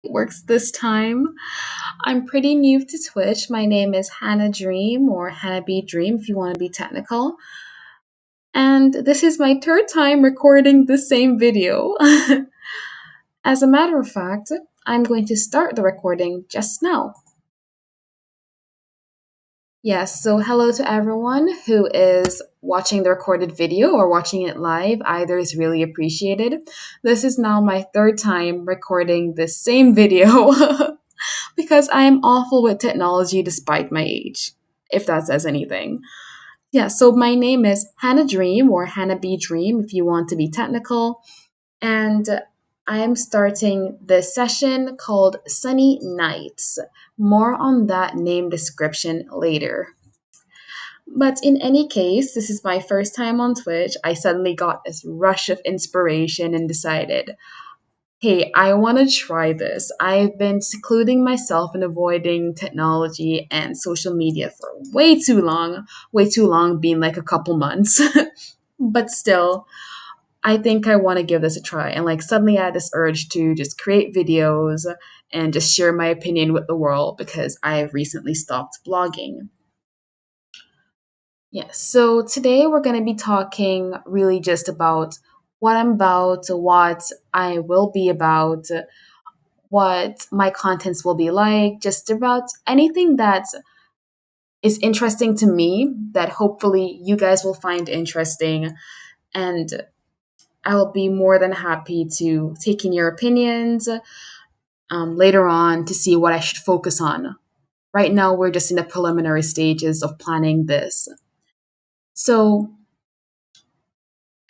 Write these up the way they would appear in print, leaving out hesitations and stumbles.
Works this time. I'm pretty new to Twitch. My name is Hannah Dream or Hannah B Dream if you want to be technical. And this is my third time recording the same video. As a matter of fact, I'm going to start the recording just now. Yes, so hello to everyone who is watching the recorded video or watching it live. Either is really appreciated. This is now my third time recording the same video. Because I am awful with technology despite my age, if that says anything. Yeah, so my name is Hannah Dream or Hannah B Dream if you want to be technical. And I am starting this session called Sunny Nights. More on that name description later. But in any case, this is my first time on Twitch. I suddenly got this rush of inspiration and decided, hey, I want to try this. I've been secluding myself and avoiding technology and social media for way too long, being like a couple months. But still, I think I want to give this a try. And like suddenly I had this urge to just create videos and just share my opinion with the world because I have recently stopped blogging. Yes, so today we're going to be talking really just about what I'm about, what I will be about, what my contents will be like, just about anything that is interesting to me that hopefully you guys will find interesting. And I will be more than happy to take in your opinions later on to see what I should focus on. Right now, we're just in the preliminary stages of planning this. So,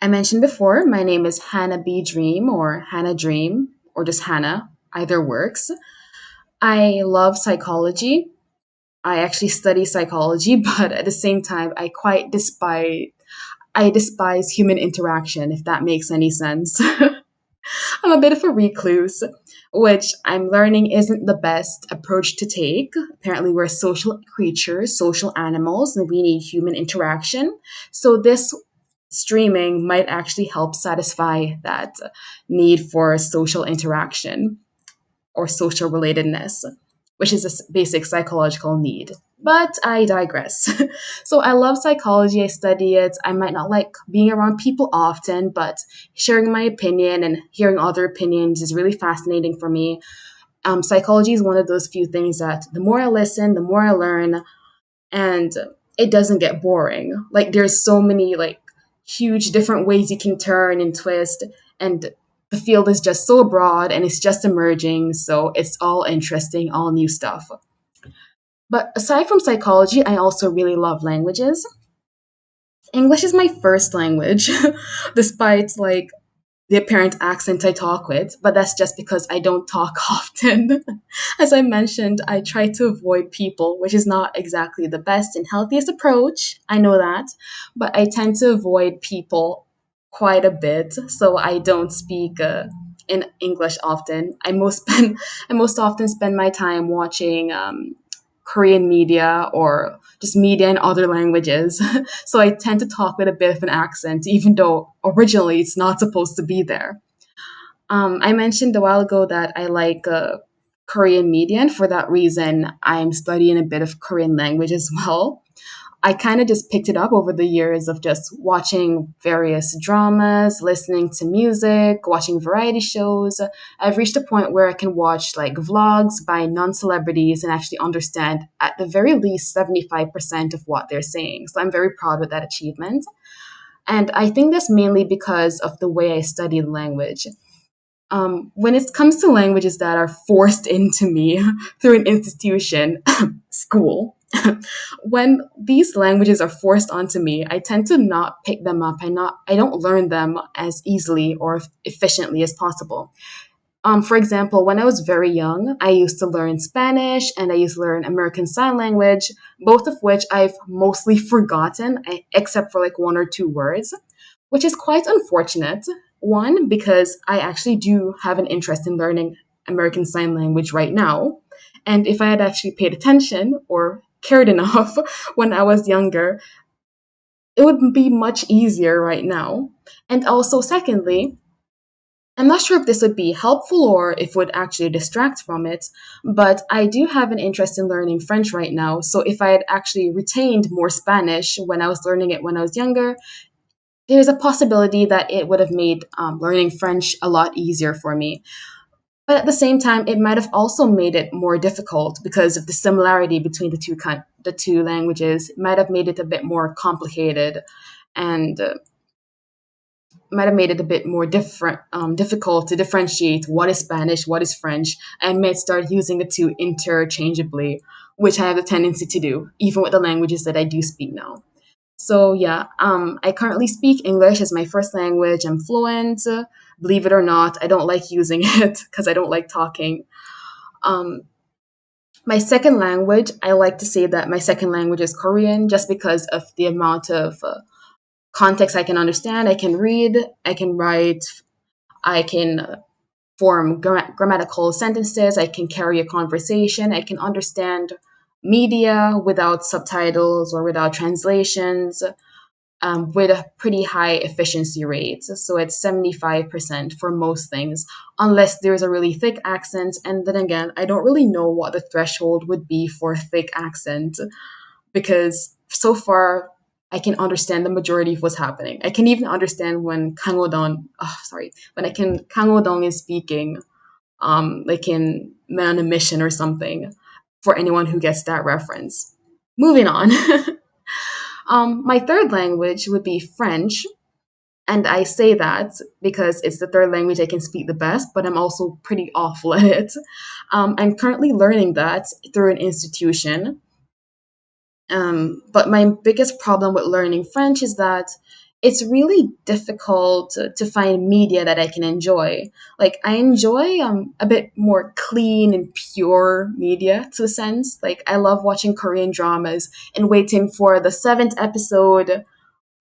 I mentioned before, my name is Hannah B. Dream or Hannah Dream or just Hannah, either works. I love psychology. I actually study psychology, but at the same time, I despise human interaction, if that makes any sense. I'm a bit of a recluse, which I'm learning isn't the best approach to take. Apparently, we're social creatures, social animals, and we need human interaction. So this streaming might actually help satisfy that need for social interaction or social relatedness, which is a basic psychological need. But I digress. So I love psychology, I study it. I might not like being around people often, but sharing my opinion and hearing other opinions is really fascinating for me. Psychology is one of those few things that the more I listen, the more I learn, and it doesn't get boring. Like there's so many like huge different ways you can turn and twist, and the field is just so broad and it's just emerging, so it's all interesting, all new stuff. But aside from psychology, I also really love languages. English is my first language, despite like the apparent accent I talk with, but that's just because I don't talk often. As I mentioned, I try to avoid people, which is not exactly the best and healthiest approach. I know that, but I tend to avoid people quite a bit, so I don't speak in English often. I most often spend my time watching Korean media or just media in other languages. So I tend to talk with a bit of an accent, even though originally it's not supposed to be there. I mentioned a while ago that I like Korean media, and for that reason, I'm studying a bit of Korean language as well. I kind of just picked it up over the years of just watching various dramas, listening to music, watching variety shows. I've reached a point where I can watch like vlogs by non celebrities and actually understand at the very least 75% of what they're saying. So I'm very proud of that achievement. And I think that's mainly because of the way I study the language. When it comes to languages that are forced into me through an institution, school, when these languages are forced onto me, I tend to not pick them up. I don't learn them as easily or efficiently as possible. For example, when I was very young, I used to learn Spanish and I used to learn American Sign Language, both of which I've mostly forgotten, except for like one or two words, which is quite unfortunate. One, because I actually do have an interest in learning American Sign Language right now. And if I had actually paid attention or cared enough when I was younger, it would be much easier right now. And also, secondly, I'm not sure if this would be helpful or if it would actually distract from it, but I do have an interest in learning French right now. So if I had actually retained more Spanish when I was learning it when I was younger, there's a possibility that it would have made learning French a lot easier for me. But at the same time, it might have also made it more difficult because of the similarity between the two languages. It might have made it a bit more complicated, and might have made it a bit more difficult to differentiate what is Spanish, what is French. I might start using the two interchangeably, which I have the tendency to do, even with the languages that I do speak now. So yeah, I currently speak English as my first language. I'm fluent. Believe it or not, I don't like using it because I don't like talking. Um, my second language, I like to say that my second language is Korean, just because of the amount of context I can understand. I can read, I can write, I can form grammatical sentences, I can carry a conversation, I can understand media without subtitles or without translations, with a pretty high efficiency rate. So it's 75% for most things, unless there's a really thick accent. And then again, I don't really know what the threshold would be for a thick accent because so far I can understand the majority of what's happening. I can even understand when when I can Kangwodong is speaking, like in Man on a Mission or something, for anyone who gets that reference. Moving on. My third language would be French, and I say that because it's the third language I can speak the best, but I'm also pretty awful at it. I'm currently learning that through an institution. But my biggest problem with learning French is that it's really difficult to find media that I can enjoy. Like, I enjoy a bit more clean and pure media to a sense. Like, I love watching Korean dramas and waiting for the seventh episode,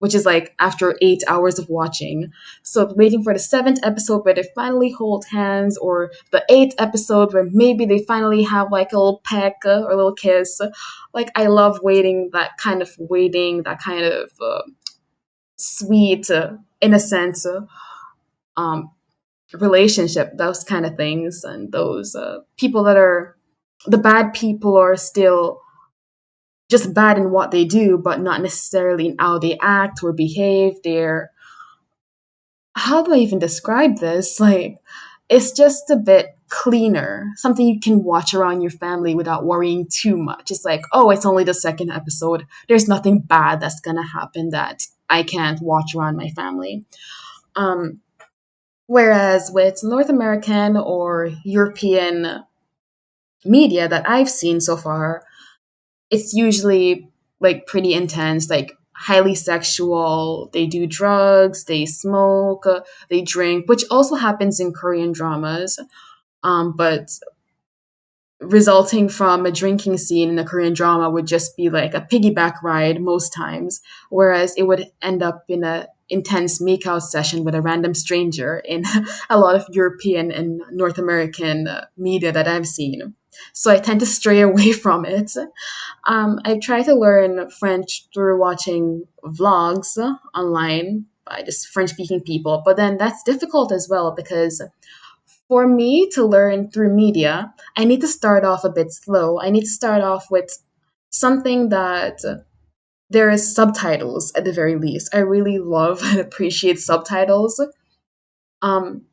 which is like after 8 hours of watching. So waiting for the seventh episode where they finally hold hands, or the eighth episode where maybe they finally have like a little peck or a little kiss. Like, I love waiting, that kind of sweet, in a sense, um, relationship, those kind of things, and those people that are the bad people are still just bad in what they do, but not necessarily in how they act or behave. They're, how do I even describe this? Like, it's just a bit cleaner, something you can watch around your family without worrying too much. It's like, oh, it's only the second episode. There's nothing bad that's gonna happen that I can't watch around my family. Um, Whereas with North American or European media that I've seen so far, it's usually like pretty intense, like highly sexual. They do drugs, they smoke, they drink, which also happens in Korean dramas. But resulting from a drinking scene in a Korean drama would just be like a piggyback ride most times, whereas it would end up in a intense makeout session with a random stranger in a lot of European and North American media that I've seen. So I tend to stray away from it. I try to learn French through watching vlogs online by just French speaking people, but then that's difficult as well because for me to learn through media, I need to start off a bit slow. I need to start off with something that there is subtitles at the very least. I really love and appreciate subtitles. Um,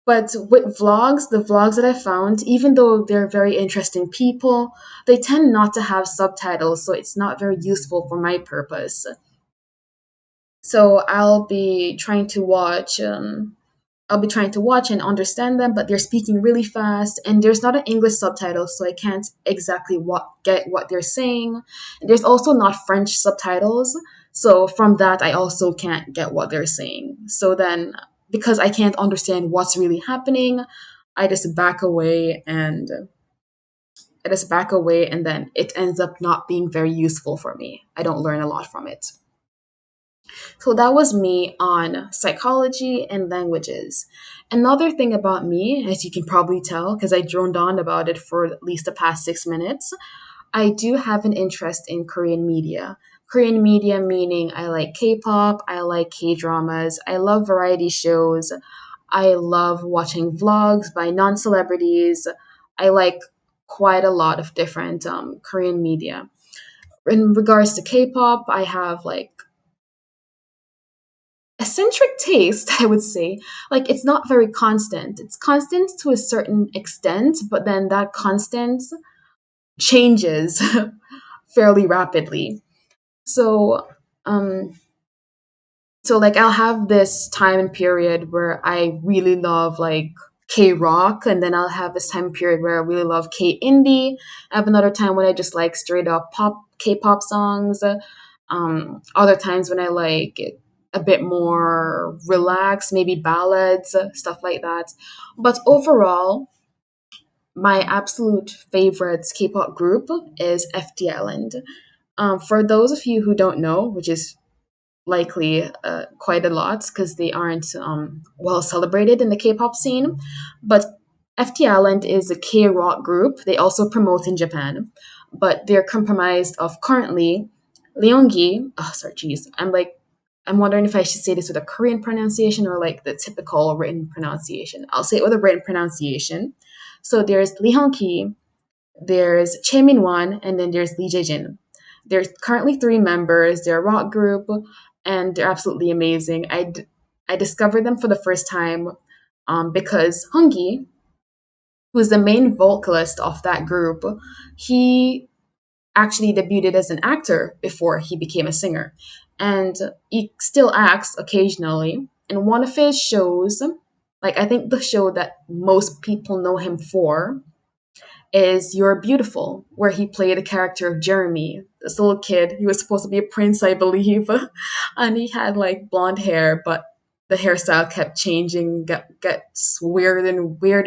but with vlogs, the vlogs that I found, even though they're very interesting people, they tend not to have subtitles, so it's not very useful for my purpose. So I'll be trying to watch and understand them, but they're speaking really fast, and there's not an English subtitle, so I can't exactly get what they're saying. And there's also not French subtitles, so from that I also can't get what they're saying. So then, because I can't understand what's really happening, I just back away and then it ends up not being very useful for me. I don't learn a lot from it. So that was me on psychology and languages. Another thing about me, as you can probably tell, because I droned on about it for at least the past 6 minutes, I do have an interest in Korean media. Korean media meaning I like K pop, I like K dramas, I love variety shows. I love watching vlogs by non celebrities. I like quite a lot of different Korean media. In regards to K pop, I have like eccentric taste, I would say. Like, it's not very constant. It's constant to a certain extent, but then that constant changes fairly rapidly. So, um, so like I'll have this time and period where I really love like K rock, and then I'll have this time period where I really love K indie. I have another time when I just like straight up pop K pop songs. Other times when I like it a bit more relaxed, maybe ballads, stuff like that. But overall, my absolute favorite K pop group is FT Island. For those of you who don't know, which is likely quite a lot because they aren't well celebrated in the K-pop scene. But FT Island is a K-rock group. They also promote in Japan, but they're comprised of currently Leongi. Oh, sorry, geez. I'm wondering if I should say this with a Korean pronunciation or like the typical written pronunciation. I'll say it with a written pronunciation. So there's Lee Hyun-ki, there's Chae Min-won, and then there's Lee Jae-jin. There's currently three members. They're a rock group, and they're absolutely amazing. I discovered them for the first time because Hungi, who's the main vocalist of that group, he actually debuted as an actor before he became a singer. And he still acts occasionally. And one of his shows, like I think the show that most people know him for, is You're Beautiful, where he played a character of Jeremy, this little kid. He was supposed to be a prince, I believe, and he had like blonde hair, but the hairstyle kept changing, gets weirder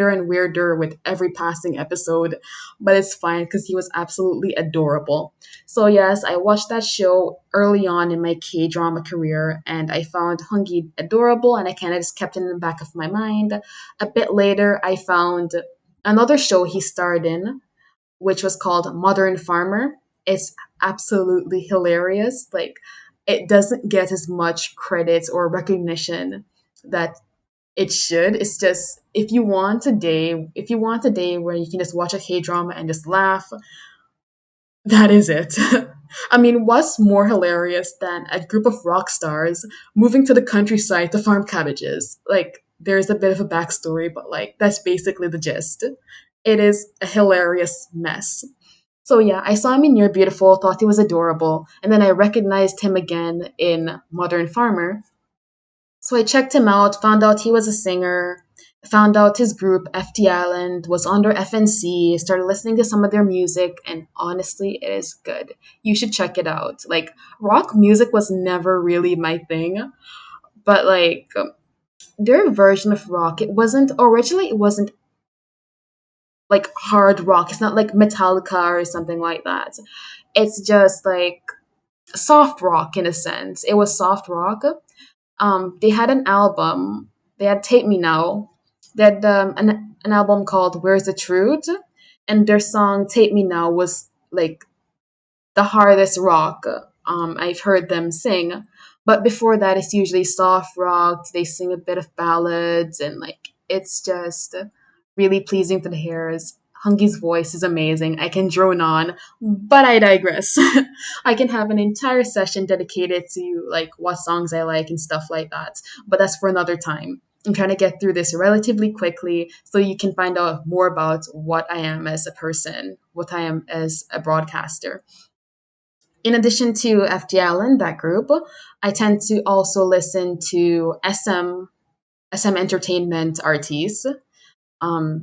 and weirder with every passing episode. But it's fine because he was absolutely adorable. So yes, I watched that show early on in my K drama career, and I found Hungi adorable, and I kind of just kept it in the back of my mind. A bit later, I found another show he starred in, which was called Modern Farmer. It's absolutely hilarious. Like, it doesn't get as much credit or recognition that it should. It's just if you want a day where you can just watch a K drama and just laugh, that is it. I mean, what's more hilarious than a group of rock stars moving to the countryside to farm cabbages? Like, there's a bit of a backstory, but like, that's basically the gist. It is a hilarious mess. So yeah, I saw him in You're Beautiful, thought he was adorable, and then I recognized him again in Modern Farmer. So I checked him out, found out he was a singer, found out his group FT Island was under FNC, started listening to some of their music, and honestly, it is good. You should check it out. Like, rock music was never really my thing, but like their version of rock, it wasn't like hard rock. It's not like Metallica or something like that. It's just like soft rock in a sense. It was soft rock. They had an album. They had Take Me Now. They had an album called Where's the Truth, and their song Take Me Now was like the hardest rock I've heard them sing. But before that, it's usually soft rock. They sing a bit of ballads, and like it's just really pleasing to the ears. Hungy's voice is amazing. I can drone on, but I digress. I can have an entire session dedicated to like what songs I like and stuff like that. But that's for another time. I'm trying to get through this relatively quickly so you can find out more about what I am as a person, what I am as a broadcaster. In addition to FG Allen, that group, I tend to also listen to SM Entertainment artists.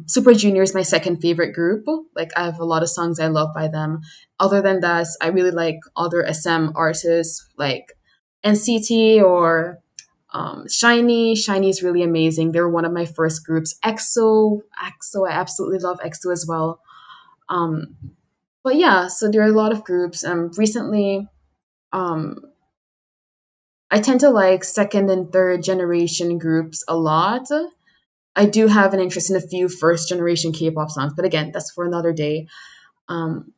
Super Junior is my second favorite group. Like, I have a lot of songs I love by them. Other than that, I really like other SM artists like NCT or Shiny. Shiny is really amazing. They were one of my first groups. EXO, I absolutely love EXO as well. Um, but yeah, so there are a lot of groups. Recently, um, I tend to like second and third generation groups a lot. I do have an interest in a few first generation K-pop songs, but again, that's for another day. Um,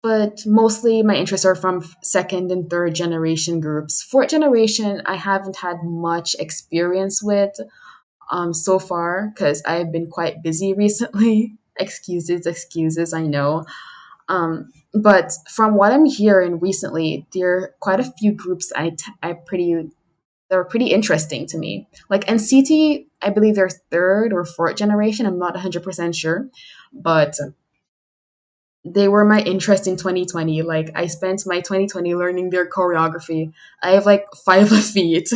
But mostly my interests are from second and third generation groups. Fourth generation, I haven't had much experience with so far because I've been quite busy recently. Excuses, excuses, I know. But from what I'm hearing recently, there are quite a few groups I pretty they're pretty interesting to me. Like NCT, I believe they're third or fourth generation. I'm not 100% sure, but they were my interest in 2020. Like I spent my 2020 learning their choreography. I have like five left feet.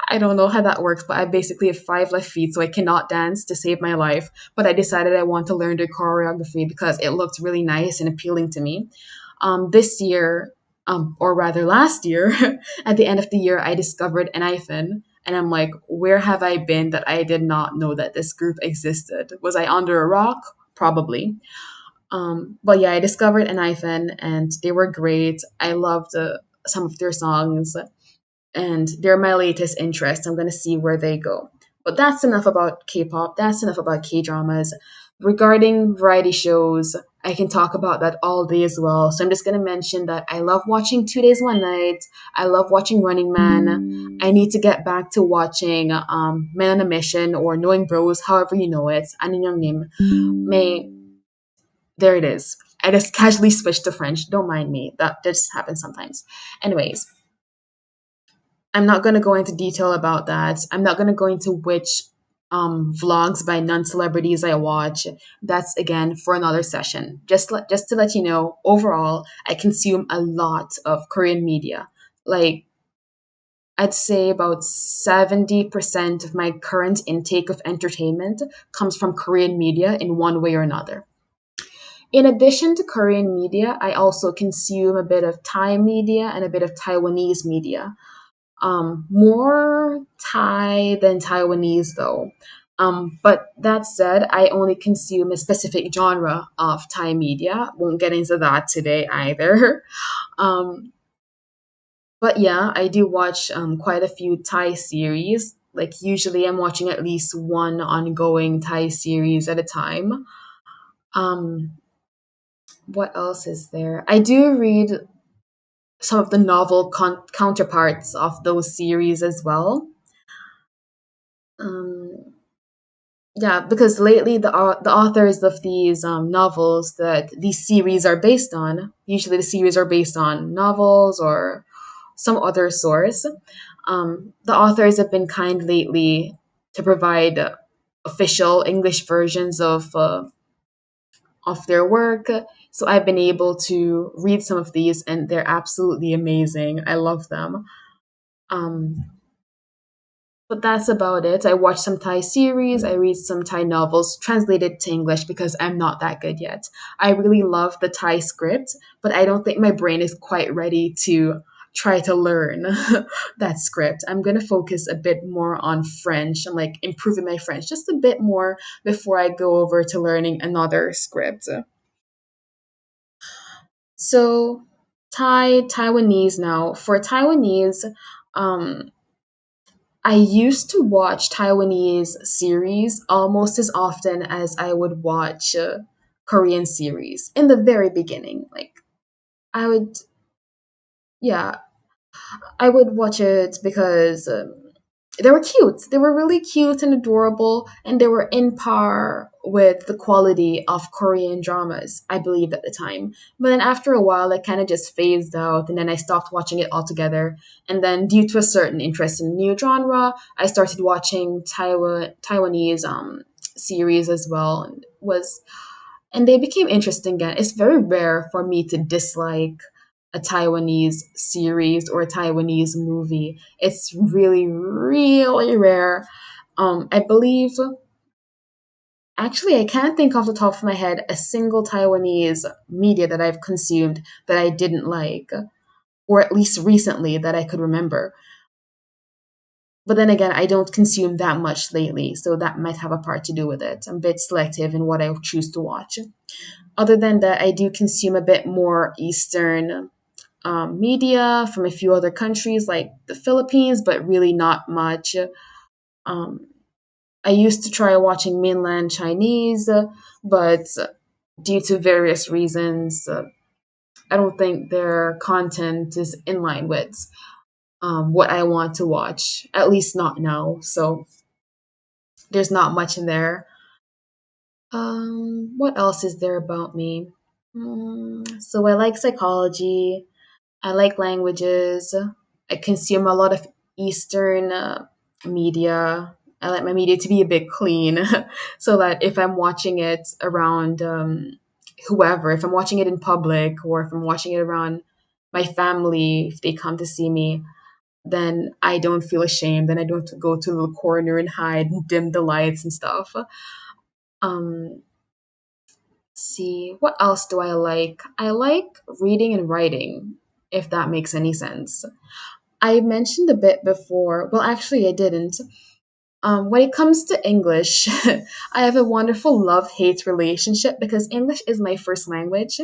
I don't know how that works, but I basically have five left feet, so I cannot dance to save my life. But I decided I want to learn their choreography because it looked really nice and appealing to me. This year, or rather last year, at the end of the year, I discovered an iPhone. And I'm like, where have I been that I did not know that this group existed? Was I under a rock? Probably. But yeah, I discovered an iPhone and they were great. I loved some of their songs and they're my latest interest. I'm gonna see where they go. But that's enough about K-pop. That's enough about K-dramas. Regarding variety shows, I can talk about that all day as well. So I'm just gonna mention that I love watching 2 Days One Night. I love watching Running Man. I need to get back to watching Men on a Mission or Knowing Bros, however you know it. Ano yung name? May there it is. I just casually switched to French. Don't mind me. That just happens sometimes. Anyways, I'm not going to go into detail about that. I'm not going to go into which vlogs by non-celebrities I watch. That's again for another session. Just to let you know, overall, I consume a lot of Korean media. Like I'd say about 70% of my current intake of entertainment comes from Korean media in one way or another. In addition to Korean media, I also consume a bit of Thai media and a bit of Taiwanese media. More Thai than Taiwanese though. But that said, I only consume a specific genre of Thai media. Won't get into that today either. Um, but yeah, I do watch quite a few Thai series. Like usually, I'm watching at least one ongoing Thai series at a time. Um, what else is there? I do read some of the novel counterparts of those series as well. Um, yeah, because lately the authors of these novels that these series are based on, usually the series are based on novels or some other source. The authors have been kind lately to provide official English versions of their work. So I've been able to read some of these, and they're absolutely amazing. I love them. Um, But that's about it. I watch some Thai series, I read some Thai novels translated to English because I'm not that good yet. I really love the Thai script, but I don't think my brain is quite ready to try to learn that script. I'm going to focus a bit more on French and like improving my French just a bit more before I go over to learning another script. So, Taiwanese now. For Taiwanese, um, I used to watch Taiwanese series almost as often as I would watch Korean series in the very beginning. Like, I would, yeah, I would watch it because they were cute. They were really cute and adorable, and they were in par with the quality of Korean dramas, I believed at the time. But then after a while, it kind of just phased out, and then I stopped watching it altogether. And then, due to a certain interest in new genre, I started watching Taiwanese series as well, and they became interesting again. It's very rare for me to dislike a Taiwanese series or a Taiwanese movie. It's really, really rare. I believe, actually, I can't think off the top of my head a single Taiwanese media that I've consumed that I didn't like, or at least recently that I could remember. But then again, I don't consume that much lately, so that might have a part to do with it. I'm a bit selective in what I choose to watch. Other than that, I do consume a bit more Eastern media from a few other countries like the Philippines, but really not much. Um, I used to try watching mainland Chinese, but due to various reasons, I don't think their content is in line with what I want to watch, at least not now. So there's not much in there. What else is there about me? So I like psychology. I like languages. I consume a lot of Eastern media. I like my media to be a bit clean so that if I'm watching it around whoever, if I'm watching it in public or if I'm watching it around my family, if they come to see me, then I don't feel ashamed. Then I don't have to go to a little corner and hide and dim the lights and stuff. Um, see, what else do I like? I like reading and writing, if that makes any sense. I mentioned a bit before. Well, actually, I didn't. When it comes to English, I have a wonderful love hate relationship because English is my first language.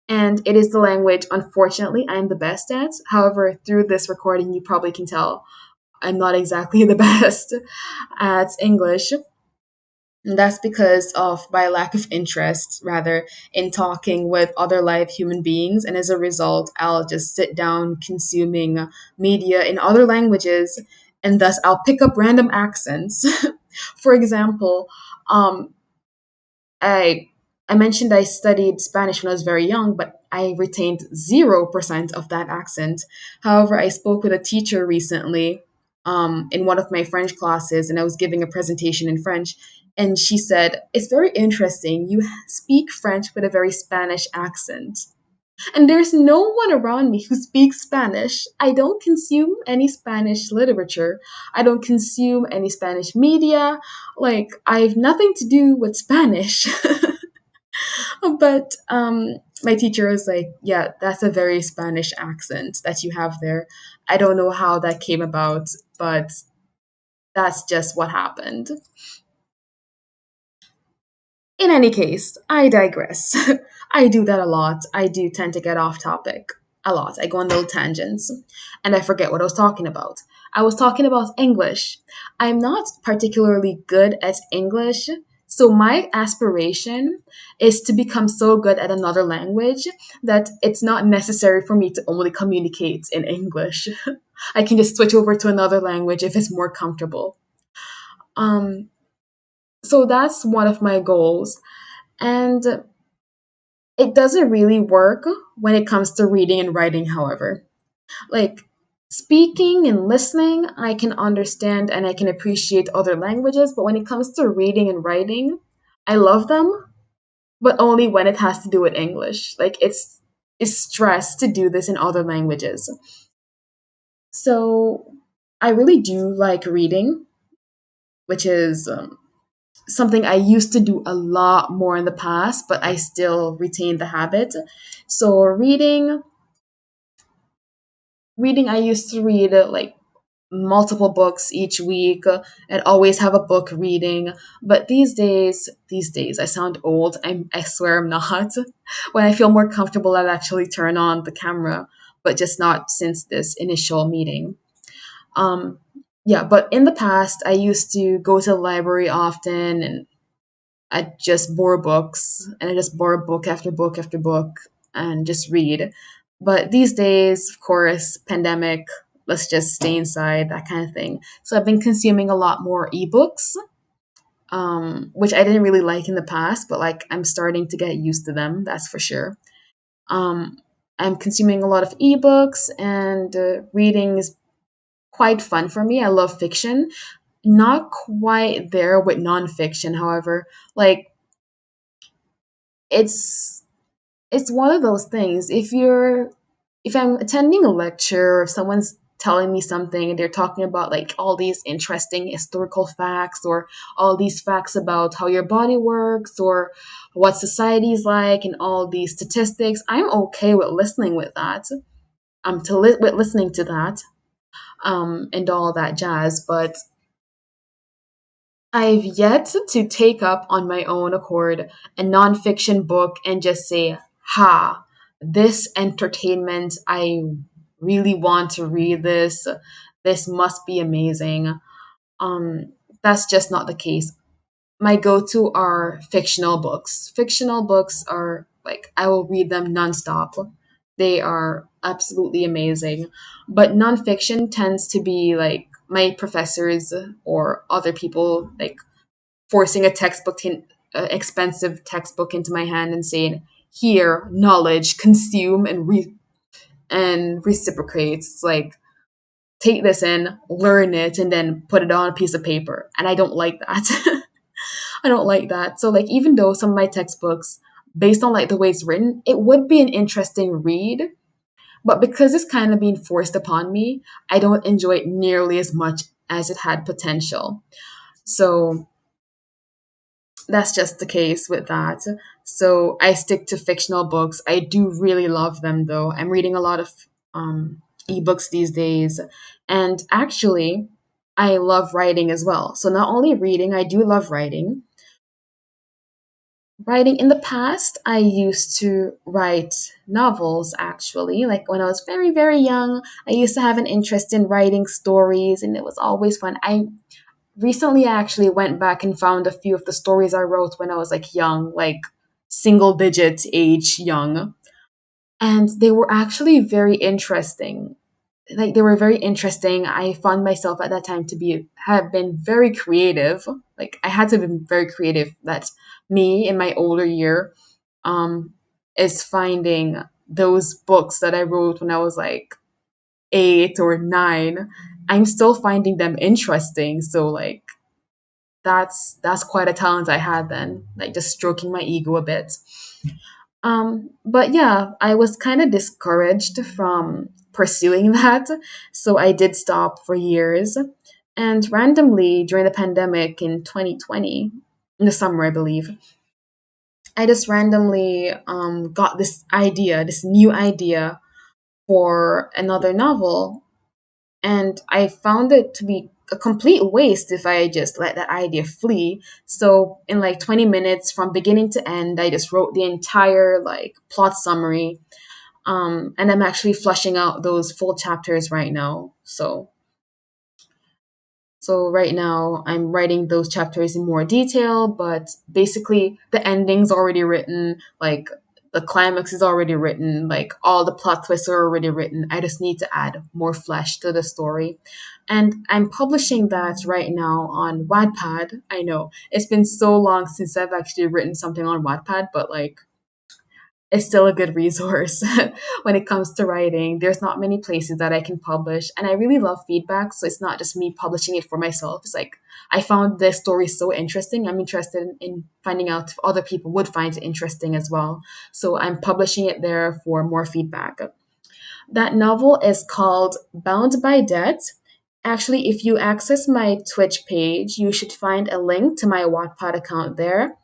And it is the language, unfortunately, I'm the best at. However, through this recording, you probably can tell I'm not exactly the best at English. And that's because of my lack of interest, rather, in talking with other live human beings. And as a result, I'll just sit down consuming media in other languages, and thus I'll pick up random accents. For example, um, I I mentioned I studied Spanish when I was very young, but I retained 0% of that accent. However, I spoke with a teacher recently in one of my French classes, and I was giving a presentation in French. And she said, "It's very interesting. You speak French with a very Spanish accent." And there's no one around me who speaks Spanish. I don't consume any Spanish literature. I don't consume any Spanish media. Like, I have nothing to do with Spanish. But my teacher was like, "Yeah, that's a very Spanish accent that you have there. I don't know how that came about, but that's just what happened." In any case, I digress. I do that a lot. I do tend to get off topic a lot. I go on little tangents and I forget what I was talking about. I was talking about English. I'm not particularly good at English, so my aspiration is to become so good at another language that it's not necessary for me to only communicate in English. I can just switch over to another language if it's more comfortable. Um, so that's one of my goals. And it doesn't really work when it comes to reading and writing, however. Like, speaking and listening, I can understand and I can appreciate other languages, but when it comes to reading and writing, I love them, but only when it has to do with English. Like, it's stress to do this in other languages. So I really do like reading, which is something I used to do a lot more in the past, but I still retain the habit. So reading, I used to read like multiple books each week and always have a book reading. But these days, I sound old. I swear I'm not. When I feel more comfortable, I'll actually turn on the camera, but just not since this initial meeting. Um, yeah, but in the past, I used to go to the library often and I just borrow books and I just borrow book after book after book and just read. But these days, of course, pandemic, let's just stay inside, that kind of thing. So I've been consuming a lot more ebooks, which I didn't really like in the past, but like I'm starting to get used to them, that's for sure. Um, I'm consuming a lot of ebooks and reading is quite fun for me. I love fiction. Not quite there with nonfiction, however. Like, it's it's one of those things. If I'm attending a lecture or if someone's telling me something and they're talking about like all these interesting historical facts or all these facts about how your body works or what society's like and all these statistics, I'm okay with listening with that. With listening to that and all that jazz, but I've yet to take up on my own accord a nonfiction book and just say, "Ha, this entertainment, I really want to read this. This must be amazing." Um, that's just not the case. My go-to are fictional books. Fictional books are like I will read them nonstop. They are absolutely amazing. But nonfiction tends to be like my professors or other people like forcing a textbook in expensive textbook into my hand and saying, "Here, knowledge, consume and reciprocate." It's like take this in, learn it, and then put it on a piece of paper. And I don't like that. I don't like that. So like even though some of my textbooks, based on like the way it's written, it would be an interesting read, but because it's kind of being forced upon me, I don't enjoy it nearly as much as it had potential. So that's just the case with that. So I stick to fictional books. I do really love them though. I'm reading a lot of ebooks these days. And actually, I love writing as well. So not only reading, I do love writing. Writing in the past, I used to write novels actually. Like when I was very, very young, I used to have an interest in writing stories and it was always fun. I recently actually went back and found a few of the stories I wrote when I was like young, like single digit age young. And they were actually very interesting. Like they were very interesting. I found myself at that time to be have been very creative. Like I had to be very creative. That me in my older year um is finding those books that I wrote when I was like 8 or 9. I'm still finding them interesting. So like that's quite a talent I had then. Like just stroking my ego a bit. But yeah, I was kind of discouraged from pursuing that, so I did stop for years. And randomly during the pandemic in 2020, in the summer, I believe, I just randomly got this idea, this new idea for another novel, and I found it to be a complete waste if I just let that idea flee. So in like 20 minutes from beginning to end, I just wrote the entire like plot summary. And I'm actually fleshing out those full chapters right now. So right now I'm writing those chapters in more detail, but basically the ending's already written, like the climax is already written, like all the plot twists are already written. I just need to add more flesh to the story. And I'm publishing that right now on Wattpad. I know it's been so long since I've actually written something on Wattpad, but like is still a good resource when it comes to writing. There's not many places that I can publish, and I really love feedback. So it's not just me publishing it for myself. It's like I found this story so interesting. I'm interested in finding out if other people would find it interesting as well. So I'm publishing it there for more feedback. That novel is called Bound by Debt. Actually, if you access my Twitch page, you should find a link to my Wattpad account there.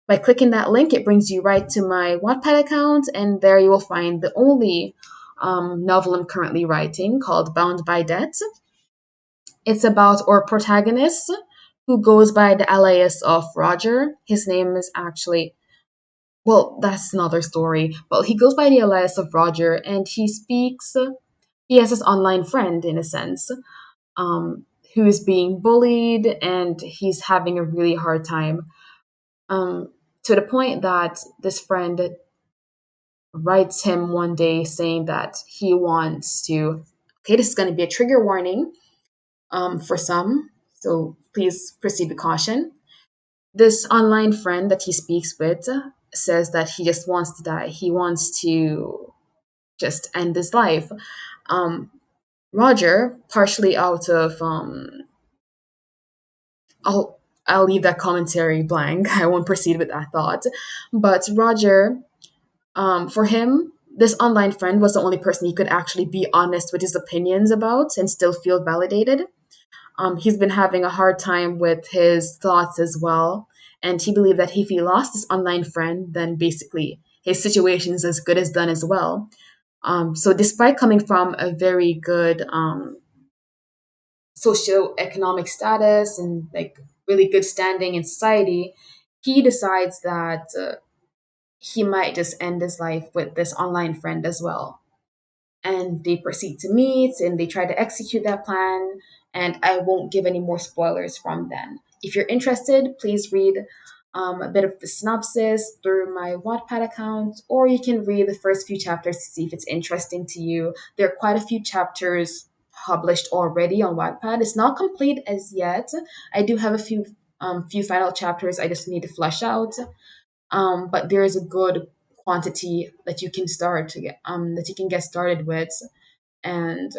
By clicking that link, it brings you right to my Wattpad account, and there you will find the only novel I'm currently writing called Bound by Debt. It's about our protagonist who goes by the alias of Roger. His name is actually, well, that's another story, but he goes by the alias of Roger, and he has this online friend in a sense, who is being bullied, and he's having a really hard time. Um, to the point that this friend writes him one day saying that he wants to. Okay, this is going to be a trigger warning for some, so please proceed with caution. This online friend that he speaks with says that he just wants to die. He wants to just end his life. Um, Roger, partially out of I'll leave that commentary blank. I won't proceed with that thought. But Roger, for him, this online friend was the only person he could actually be honest with his opinions about and still feel validated. He's been having a hard time with his thoughts as well. And he believed that if he lost this online friend, then basically his situation is as good as done as well. So, despite coming from a very good socioeconomic status and like really good standing in society, he decides that he might just end his life with this online friend as well. And they proceed to meet and they try to execute that plan. And I won't give any more spoilers from then. If you're interested, please read a bit of the synopsis through my Wattpad account, or you can read the first few chapters to see if it's interesting to you. There are quite a few chapters published already on Wattpad. It's not complete as yet. I do have a few final chapters I just need to flesh out. But there is a good quantity that you can start to get that you can get started with, and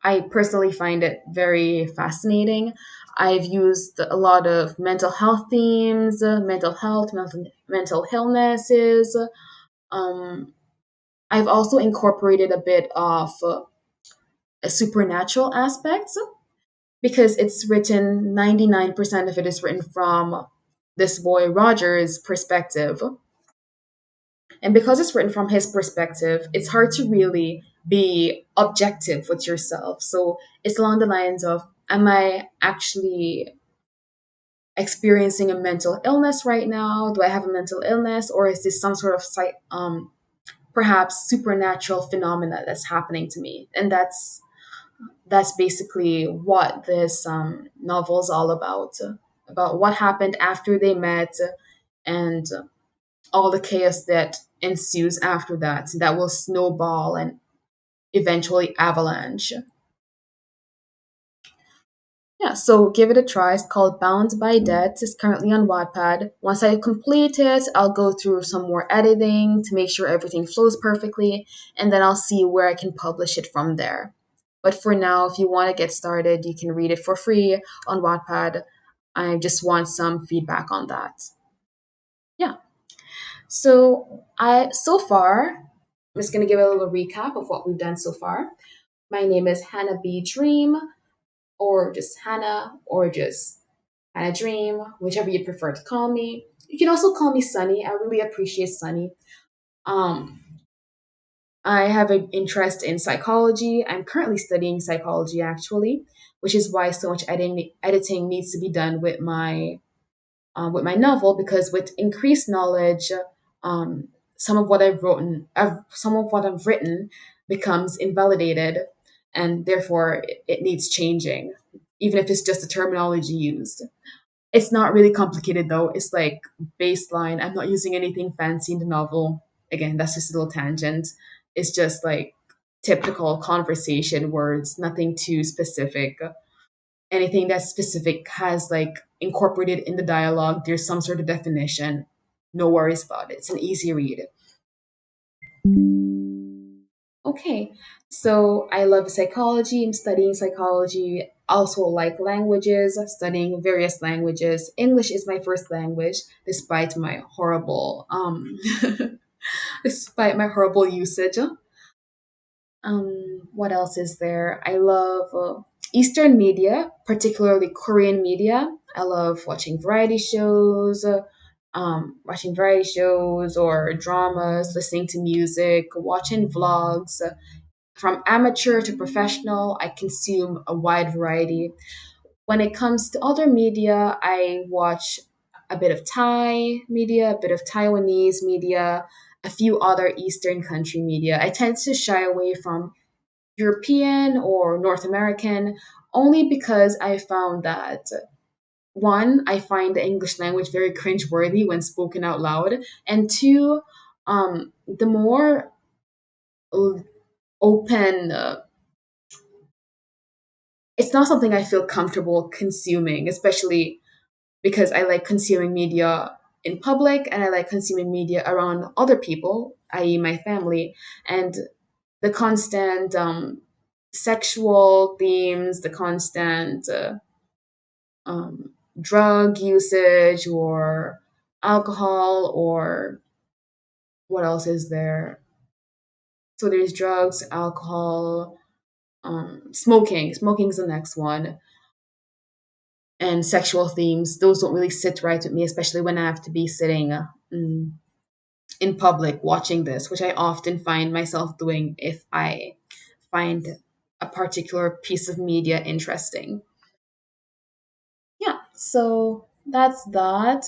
I personally find it very fascinating. I've used a lot of mental health themes, mental illnesses. Um, I've also incorporated a bit of a supernatural aspects because it's written 99% of it is written from this boy Roger's perspective. And because it's written from his perspective, it's hard to really be objective with yourself. So it's along the lines of, am I actually experiencing a mental illness right now? Do I have a mental illness? Or is this some sort of perhaps supernatural phenomena that's happening to me? And that's basically what this novel is all about what happened after they met and all the chaos that ensues after that that will snowball and eventually avalanche. Yeah, so give it a try. It's called Bound by Debt. It's currently on Wattpad. Once I complete it, I'll go through some more editing to make sure everything flows perfectly, and then I'll see where I can publish it from there. But for now, if you want to get started, you can read it for free on Wattpad. I just want some feedback on that. Yeah. So far, I'm just gonna give a little recap of what we've done so far. My name is Hannah B. Dream, or just Hannah, or just Hannah Dream, whichever you prefer to call me. You can also call me Sunny. I really appreciate Sunny. Um, I have an interest in psychology. I'm currently studying psychology actually, which is why so much editing needs to be done with my novel because with increased knowledge, um, some of what I've written becomes invalidated, and therefore it needs changing, even if it's just the terminology used. It's not really complicated though. It's like baseline. I'm not using anything fancy in the novel. Again, that's just a little tangent. It's just like typical conversation words, nothing too specific. Anything that's specific has like incorporated in the dialogue, there's some sort of definition. No worries about it. It's an easy read. Okay, so I love psychology. I'm studying psychology. Also like languages, studying various languages. English is my first language, despite my horrible despite my horrible usage. What else is there? I love Eastern media, particularly Korean media. I love watching variety shows or dramas, listening to music, watching vlogs. From amateur to professional, I consume a wide variety. When it comes to other media, I watch a bit of Thai media, a bit of Taiwanese media, a few other Eastern country media. I tend to shy away from European or North American only because I found that one, I find the English language very cringeworthy when spoken out loud, and two, the more l- open, it's not something I feel comfortable consuming, especially because I like consuming media in public and I like consuming media around other people, i.e., my family, and the constant sexual themes, the constant drug usage or alcohol or what else is there? So there's drugs, alcohol, smoking. Smoking is the next one, and sexual themes. Those don't really sit right with me, especially when I have to be sitting in public watching this, which I often find myself doing if I find a particular piece of media interesting. Yeah, so that's that.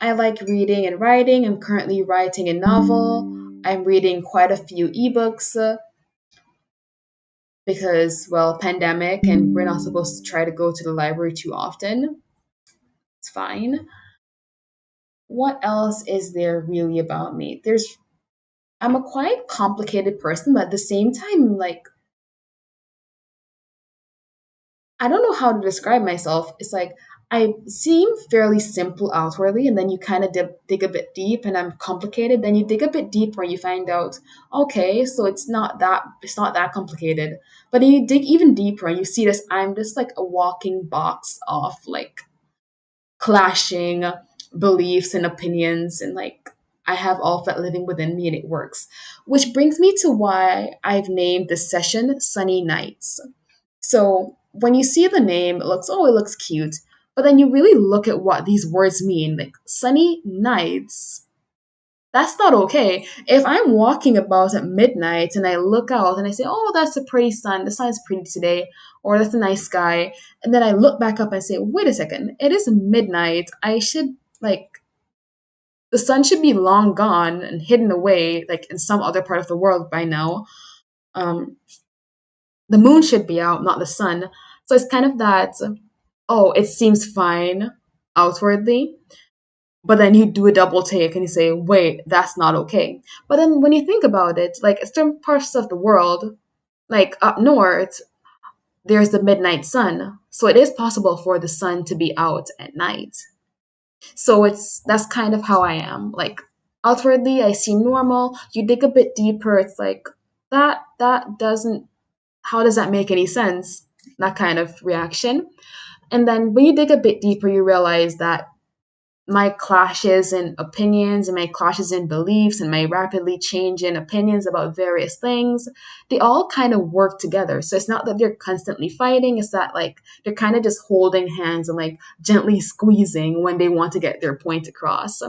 I like reading and writing. I'm currently writing a novel. I'm reading quite a few ebooks because, well, pandemic and we're not supposed to try to go to the library too often. It's fine. What else is there really about me? I'm a quite complicated person, but at the same time, like, I don't know how to describe myself. It's like I seem fairly simple outwardly, and then you kind of dig a bit deep, and I'm complicated. Then you dig a bit deeper, and you find out, okay, so it's not that complicated. But then you dig even deeper, and you see this. I'm just like a walking box of like clashing beliefs and opinions, and like I have all of that living within me, and it works. Which brings me to why I've named this session Sunny Nights. So when you see the name, it looks cute. But then you really look at what these words mean, like sunny nights. That's not okay. If I'm walking about at midnight and I look out and I say, oh, that's a pretty sun, the sun is pretty today, or that's a nice sky, and then I look back up and say, wait a second, it is midnight. Like, the sun should be long gone and hidden away, like in some other part of the world by now. Um, the moon should be out, not the sun. So it's kind of that, oh, it seems fine outwardly, but then you do a double take and you say, wait, that's not okay. But then when you think about it, like certain parts of the world, like up north, there's the midnight sun. So it is possible for the sun to be out at night. So that's kind of how I am. Like outwardly I seem normal. You dig a bit deeper, it's like that doesn't how does that make any sense? That kind of reaction. And then when you dig a bit deeper, you realize that my clashes in opinions and my clashes in beliefs and my rapidly changing opinions about various things, they all kind of work together. So it's not that they're constantly fighting, it's that like they're kind of just holding hands and like gently squeezing when they want to get their point across,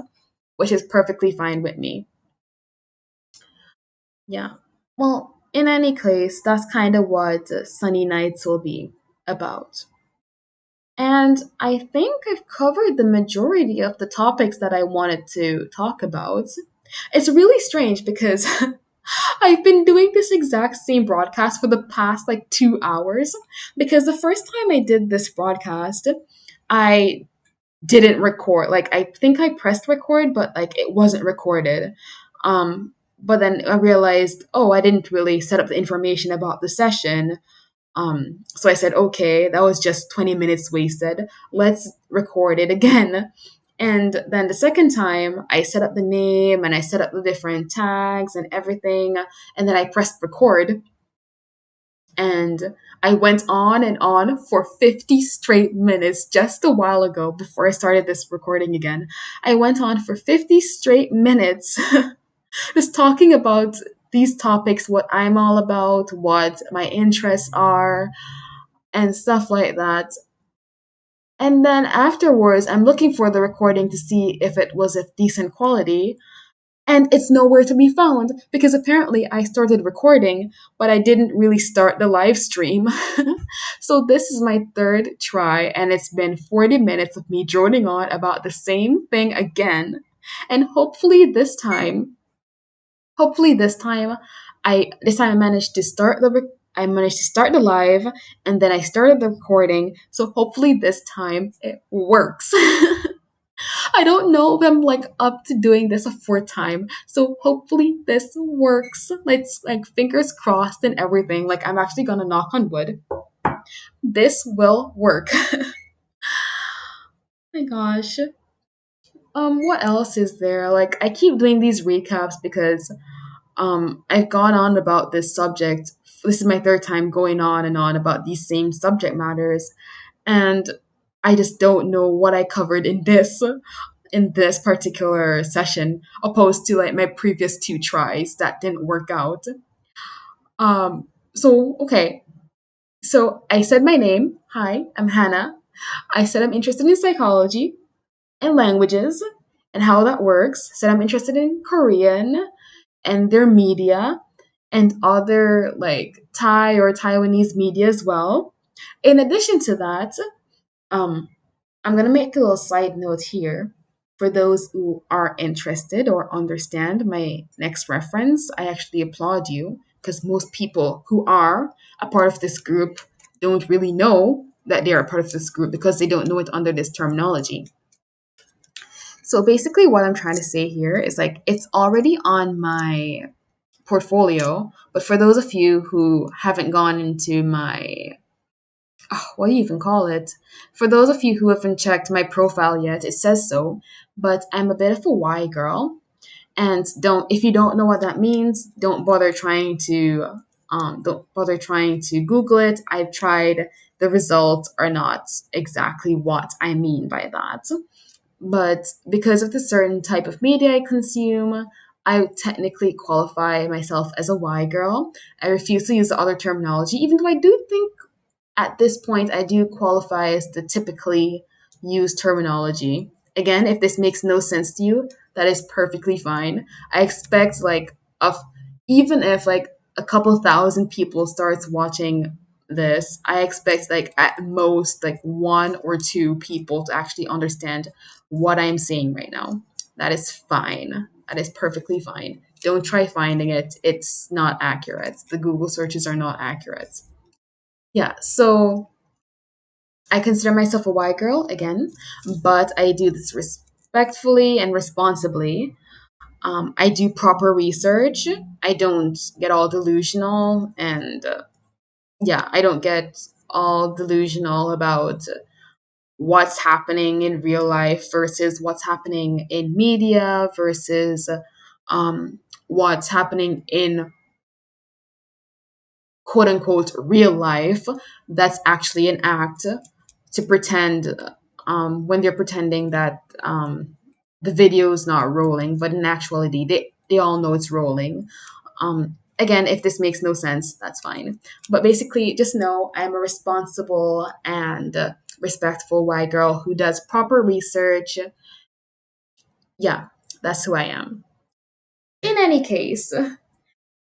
which is perfectly fine with me. Yeah. Well, in any case, that's kind of what Sunny Nights will be about. And I think I've covered the majority of the topics that I wanted to talk about. It's really strange because I've been doing this exact same broadcast for the past like 2 hours. Because the first time I did this broadcast, I didn't record. Like, I think I pressed record, but like it wasn't recorded. But then I realized, oh, I didn't really set up the information about the session. So I said, okay, that was just 20 minutes wasted. Let's record it again. And then the second time, I set up the name and I set up the different tags and everything. And then I pressed record. And I went on for 50 straight minutes just a while ago before I started this recording again. I went on for 50 straight minutes just talking about these topics, what I'm all about, what my interests are, and stuff like that. And then afterwards, I'm looking for the recording to see if it was of decent quality. And it's nowhere to be found because apparently I started recording, but I didn't really start the live stream. So this is my third try, and it's been 40 minutes of me droning on about the same thing again. And hopefully this time I managed to I managed to start the live, and then I started the recording. So hopefully this time it works. I don't know if I'm like up to doing this a fourth time. So hopefully this works. Let's like fingers crossed and everything. Like I'm actually gonna knock on wood. This will work. My gosh. What else is there? Like I keep doing these recaps because I've gone on about this subject. This is my third time going on and on about these same subject matters, and I just don't know what I covered in this particular session, opposed to like my previous two tries that didn't work out. So okay, so I said my name. Hi, I'm Hannah. I said I'm interested in psychology and languages and how that works. Said I'm interested in Korean and their media and other like Thai or Taiwanese media as well. In addition to that, um, I'm gonna make a little side note here for those who are interested or understand my next reference. I actually applaud you because most people who are a part of this group don't really know that they are a part of this group because they don't know it under this terminology. So basically, what I'm trying to say here is like it's already on my portfolio, but for those of you who haven't gone into my what do you even call it? For those of you who haven't checked my profile yet, it says so, but I'm a bit of a Y girl. And don't if you don't know what that means, don't bother trying to Google it. I've tried, the results are not exactly what I mean by that. But because of the certain type of media I consume, I technically qualify myself as a Y girl. I refuse to use the other terminology, even though I do think at this point, I do qualify as the typically used terminology. Again, if this makes no sense to you, that is perfectly fine. I expect like of even if like a couple thousand people starts watching this, I expect like at most like one or two people to actually understand what I'm saying right now. That is fine. That is perfectly fine. Don't try finding it. It's not accurate. The Google searches are not accurate. Yeah, so I consider myself a white girl again, but I do this respectfully and responsibly. I do proper research. I don't get all delusional, and yeah, I don't get all delusional about what's happening in real life versus what's happening in media versus what's happening in quote unquote real life that's actually an act to pretend when they're pretending that the video is not rolling, but in actuality, they all know it's rolling. Again, if this makes no sense, that's fine. But basically, just know I'm a responsible and respectful white girl who does proper research. Yeah, that's who I am. In any case,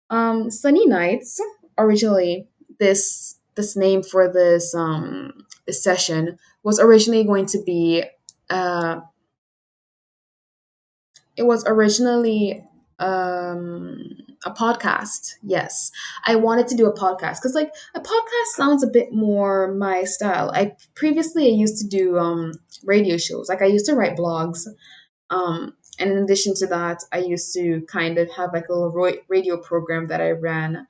Sunny Nights, originally this name for this session was originally going to be uh it was originally a podcast. Yes. I wanted to do a podcast cuz like a podcast sounds a bit more my style. I used to do radio shows. Like I used to write blogs. And in addition to that, I used to kind of have like a little radio program that I ran.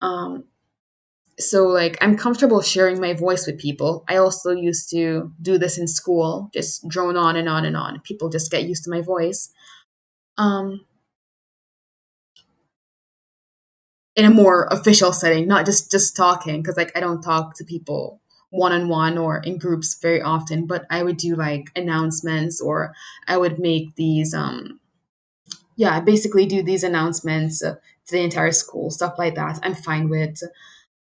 Um, so like I'm comfortable sharing my voice with people. I also used to do this in school, just drone on and on and on. People just get used to my voice. Um, in a more official setting, not just talking, because like I don't talk to people one on one or in groups very often, but I would do like announcements or I would make these yeah, I basically do these announcements to the entire school, stuff like that. I'm fine with.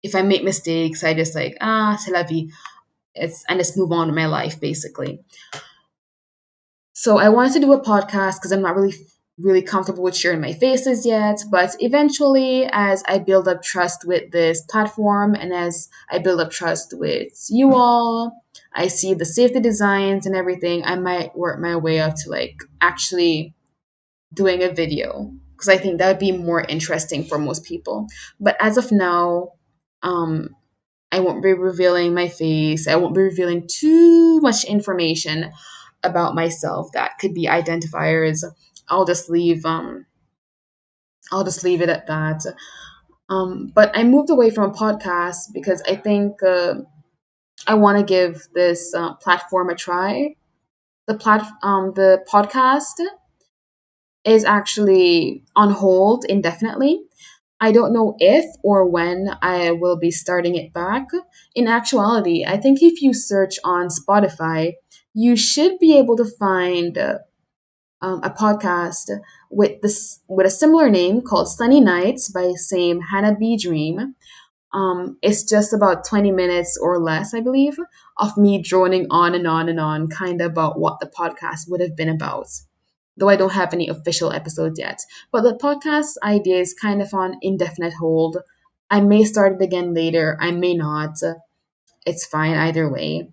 If I make mistakes, I just like c'est la vie. It's and just move on with my life basically. So I wanted to do a podcast because I'm not really comfortable with sharing my faces yet, but eventually as I build up trust with this platform and as I build up trust with you all, I see the safety designs and everything, I might work my way up to like actually doing a video because I think that would be more interesting for most people. But as of now, um I won't be revealing my face. I won't be revealing too much information about myself that could be identifiers. I'll just leave I'll just leave it at that. But I moved away from a podcast because I think I want to give this platform a try. The podcast is actually on hold indefinitely. I don't know if or when I will be starting it back. In actuality, I think if you search on Spotify, you should be able to find a podcast with a similar name called Sunny Nights by same Hannah B Dream. It's just about 20 minutes or less, I believe, of me droning on and on and on, kind of about what the podcast would have been about. Though I don't have any official episodes yet. But the podcast idea is kind of on indefinite hold. I may start it again later, I may not. It's fine either way.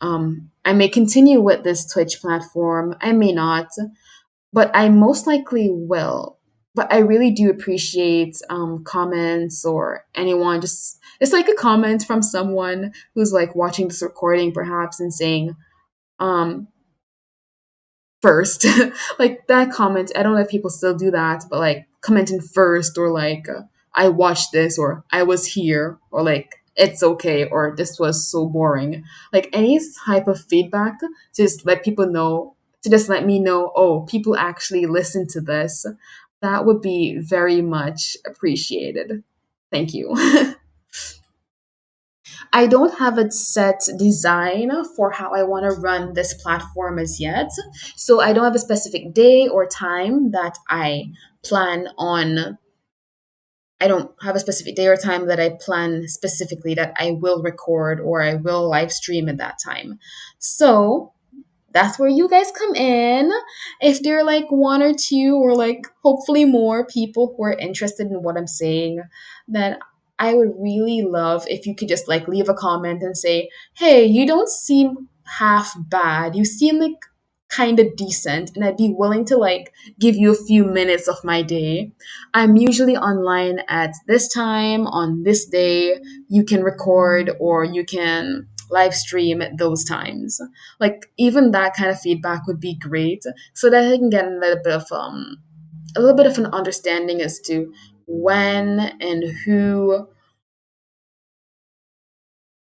I may continue with this Twitch platform, I may not, but I most likely will. But I really do appreciate comments or anyone just it's like a comment from someone who's like watching this recording perhaps and saying, um, first. Like that comment, I don't know if people still do that, but like commenting first, or like I watched this, or I was here, or like it's okay, or this was so boring. Like any type of feedback to just let people know, to just let me know, oh, people actually listen to this. That would be very much appreciated. Thank you. I don't have a set design for how I want to run this platform as yet. So I don't have a specific day or time that I plan on. I don't have a specific day or time that I plan specifically that I will record or I will live stream at that time. So that's where you guys come in. If there are like one or two, or like hopefully more people who are interested in what I'm saying, then I would really love if you could just like leave a comment and say, hey, you don't seem half bad. You seem like kind of decent, and I'd be willing to like give you a few minutes of my day. I'm usually online at this time on this day. You can record or you can live stream at those times. Like even that kind of feedback would be great, so that I can get a little bit of an understanding as to when and who,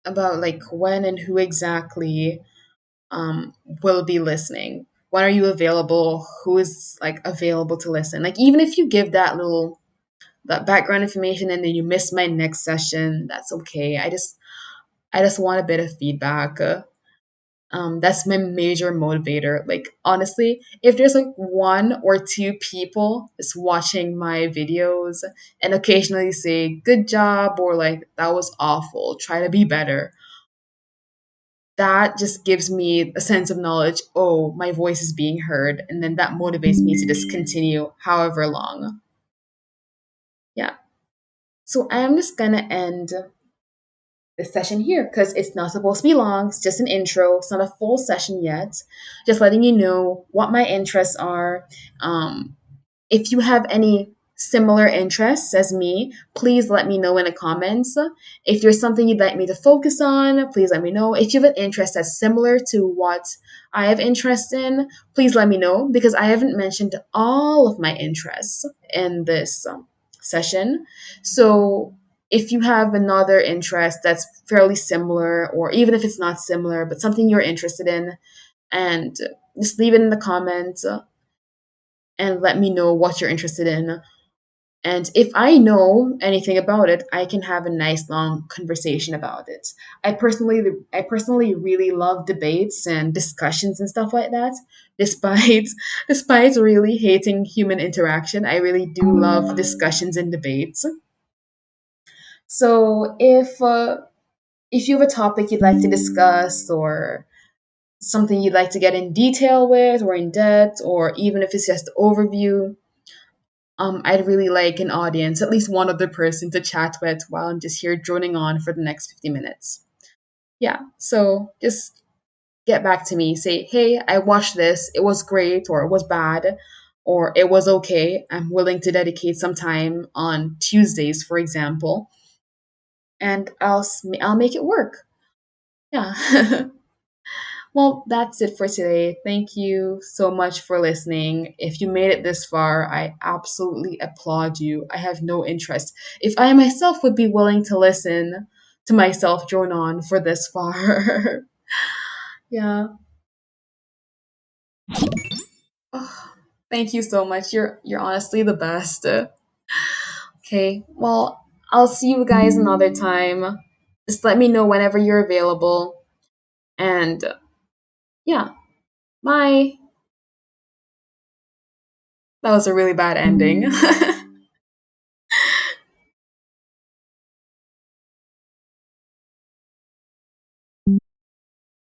about like when and who exactly will be listening. When are you available? Who is like available to listen? Like even if you give that background information and then you miss my next session, that's okay. I just want a bit of feedback. That's my major motivator. Like honestly, if there's like one or two people just watching my videos and occasionally say good job or like that was awful, try to be better, that just gives me a sense of knowledge. Oh, my voice is being heard, and then that motivates me to just continue however long. Yeah. So I'm just gonna end this session here because it's not supposed to be long. It's just an intro. It's not a full session yet. Just letting you know what my interests are. Um, if you have any similar interests as me, please let me know in the comments. If there's something you'd like me to focus on, please let me know. If you have an interest that's similar to what I have interest in, please let me know because I haven't mentioned all of my interests in this session. So if you have another interest that's fairly similar, or even if it's not similar, but something you're interested in, and just leave it in the comments and let me know what you're interested in. And if I know anything about it, I can have a nice long conversation about it. I personally really love debates and discussions and stuff like that. Despite despite really hating human interaction, I really do love discussions and debates. So if you have a topic you'd like to discuss, or something you'd like to get in detail with or in depth, or even if it's just overview, I'd really like an audience, at least one other person to chat with while I'm just here droning on for the next 50 minutes. Yeah, so just get back to me. Say, hey, I watched this. It was great, or it was bad, or it was okay. I'm willing to dedicate some time on Tuesdays, for example, and I'll make it work. Yeah. Well, that's it for today. Thank you so much for listening. If you made it this far, I absolutely applaud you. I have no interest. If I myself would be willing to listen to myself drone on for this far. Yeah. Oh, thank you so much. You're honestly the best. Okay. Well, I'll see you guys another time. Just let me know whenever you're available. And yeah, bye. That was a really bad ending.